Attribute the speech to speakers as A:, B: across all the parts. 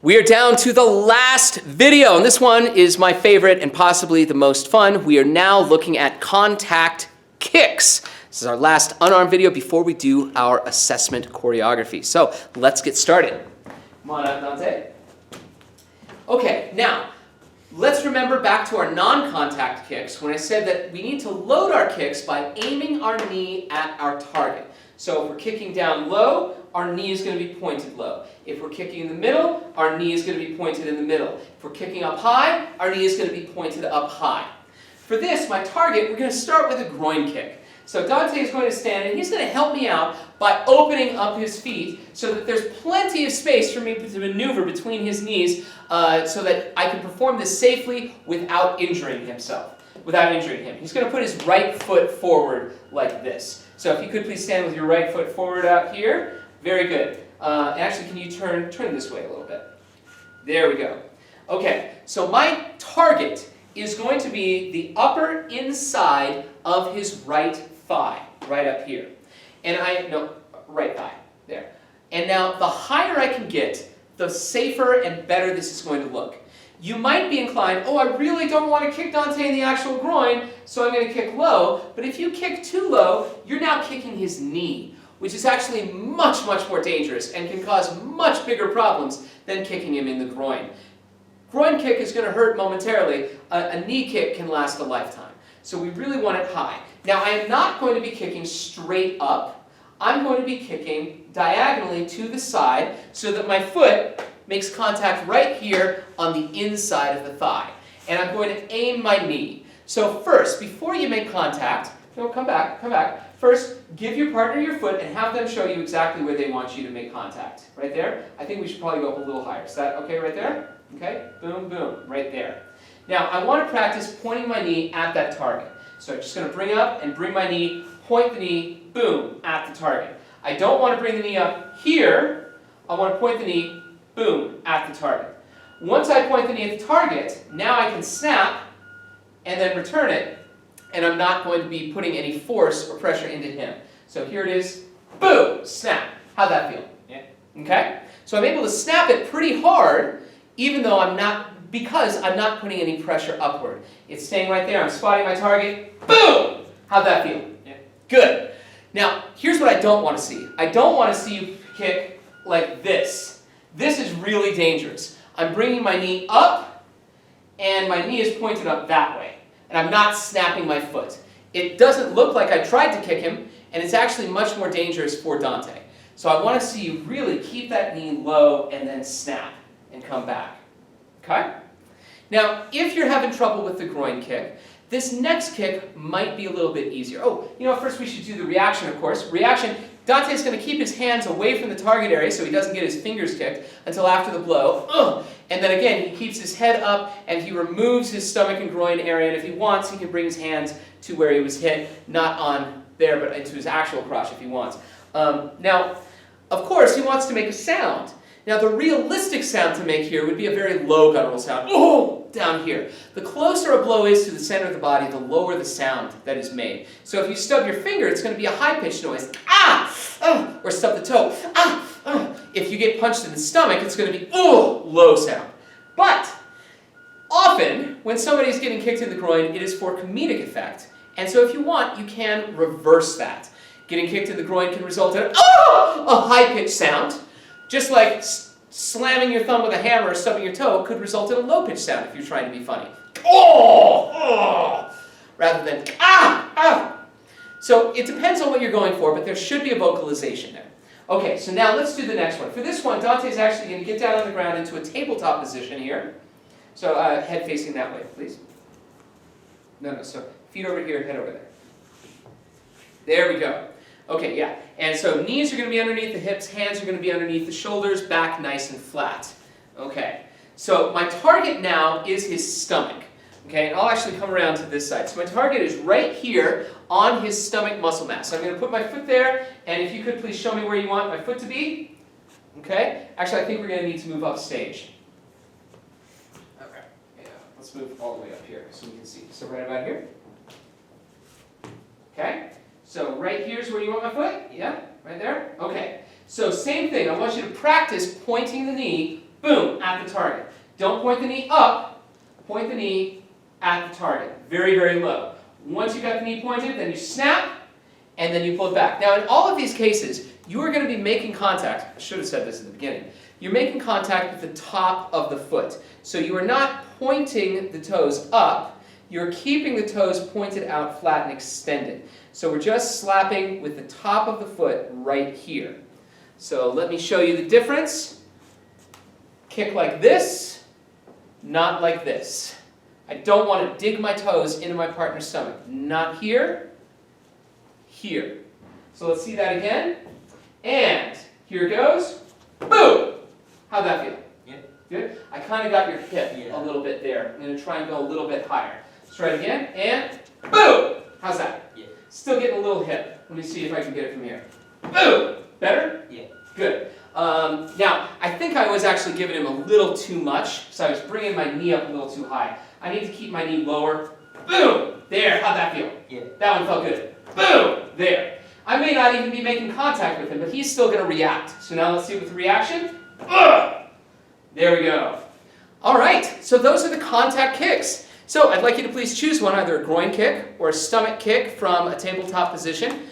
A: We are down to the last video, and this one is my favorite and possibly the most fun. We are now looking at contact kicks. This is our last unarmed video before we do our assessment choreography. So let's get started. Come on up, Dante. Okay, now let's remember back to our non-contact kicks when I said that we need to load our kicks by aiming our knee at our target. So if we're kicking down low, our knee is going to be pointed low. If we're kicking in the middle, our knee is going to be pointed in the middle. If we're kicking up high, our knee is going to be pointed up high. For this, my target, we're going to start with a groin kick. So Dante is going to stand and he's going to help me out by opening up his feet so that there's plenty of space for me to maneuver between his knees so that I can perform this safely without injuring him. He's going to put his right foot forward like this. So if you could please stand with your right foot forward out here. Very good. Actually, can you turn this way a little bit? There we go. Okay, so my target is going to be the upper inside of his right thigh, right up here. Right thigh, there. And now the higher I can get, the safer and better this is going to look. You might be inclined, oh, I really don't want to kick Dante in the actual groin, so I'm going to kick low. But if you kick too low, you're now kicking his knee, which is actually much, much more dangerous and can cause much bigger problems than kicking him in the groin. Groin kick is going to hurt momentarily. A knee kick can last a lifetime. So we really want it high. Now, I am not going to be kicking straight up. I'm going to be kicking diagonally to the side so that my foot makes contact right here on the inside of the thigh. And I'm going to aim my knee. So first, before you make contact, no, come back. First, give your partner your foot and have them show you exactly where they want you to make contact. Right there? I think we should probably go up a little higher. Is that okay right there? Okay? Boom, boom. Right there. Now, I want to practice pointing my knee at that target. So I'm just going to bring up and bring my knee, point the knee, boom, at the target. I don't want to bring the knee up here. I want to point the knee, boom, at the target. Once I point the knee at the target, now I can snap and then return it, and I'm not going to be putting any force or pressure into him. So here it is, boom, snap. How'd that feel? Yeah. Okay? So I'm able to snap it pretty hard, even though because I'm not putting any pressure upward. It's staying right there. I'm spotting my target. Boom! How'd that feel? Yeah. Good. Now, here's what I don't want to see. I don't want to see you kick like this. This is really dangerous. I'm bringing my knee up, and my knee is pointed up that way. And I'm not snapping my foot. It doesn't look like I tried to kick him, and it's actually much more dangerous for Dante. So I want to see you really keep that knee low and then snap and come back. Okay? Now, if you're having trouble with the groin kick, this next kick might be a little bit easier. Oh, first we should do the reaction, of course. Reaction, Dante's going to keep his hands away from the target area so he doesn't get his fingers kicked until after the blow. And then again, he keeps his head up and he removes his stomach and groin area. And if he wants, he can bring his hands to where he was hit, not on there, but into his actual crotch if he wants. Now, of course, he wants to make a sound. Now, the realistic sound to make here would be a very low guttural sound. Oh, down here. The closer a blow is to the center of the body, the lower the sound that is made. So if you stub your finger, it's going to be a high-pitched noise. Ah! Or stub the toe. Ah! If you get punched in the stomach, it's going to be low sound. But often, when somebody's getting kicked in the groin, it is for comedic effect. And so if you want, you can reverse that. Getting kicked in the groin can result in a high-pitched sound. Just like slamming your thumb with a hammer or stubbing your toe could result in a low-pitched sound if you're trying to be funny. Rather than So it depends on what you're going for, but there should be a vocalization there. Okay, so now let's do the next one. For this one, Dante's actually going to get down on the ground into a tabletop position here. So head facing that way, please. No, so feet over here, head over there. There we go. Okay, yeah. And so knees are going to be underneath the hips, hands are going to be underneath the shoulders, back nice and flat. Okay. So my target now is his stomach. Okay, and I'll actually come around to this side. So my target is right here on his stomach muscle mass. So I'm going to put my foot there, and if you could please show me where you want my foot to be. Okay. Actually, I think we're going to need to move off stage. Okay. Yeah. Let's move all the way up here so we can see. So right about here. Okay. So right here's where you want my foot? Yeah, right there? Okay. So same thing. I want you to practice pointing the knee, boom, at the target. Don't point the knee up, point the knee at the target. Very, very low. Once you got the knee pointed, then you snap, and then you pull it back. Now, in all of these cases, you are going to be making contact. I should have said this at the beginning. You're making contact with the top of the foot. So you are not pointing the toes up. You're keeping the toes pointed out flat and extended. So we're just slapping with the top of the foot right here. So let me show you the difference. Kick like this, not like this. I don't want to dig my toes into my partner's stomach. Not here, here. So let's see that again. And here it goes. Boom! How'd that feel?
B: Yeah.
A: Good? I kind of got your hip a little bit there. I'm going to try and go a little bit higher. Let's try it again. And boom! How's that?
B: Yeah.
A: Still getting a little hip. Let me see if I can get it from here. Boom! Better?
B: Yeah.
A: Good. Now, I think I was actually giving him a little too much, so I was bringing my knee up a little too high. I need to keep my knee lower. Boom! There. How'd that feel?
B: Yeah.
A: That one felt good. Boom! There. I may not even be making contact with him, but he's still going to react. So now let's see with the reaction. Ugh! There we go. All right, so those are the contact kicks. So I'd like you to please choose one, either a groin kick or a stomach kick from a tabletop position.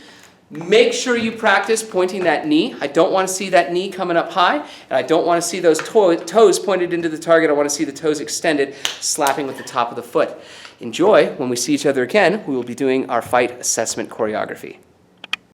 A: Make sure you practice pointing that knee. I don't want to see that knee coming up high, and I don't want to see those toes pointed into the target. I want to see the toes extended, slapping with the top of the foot. Enjoy. When we see each other again, we will be doing our fight assessment choreography.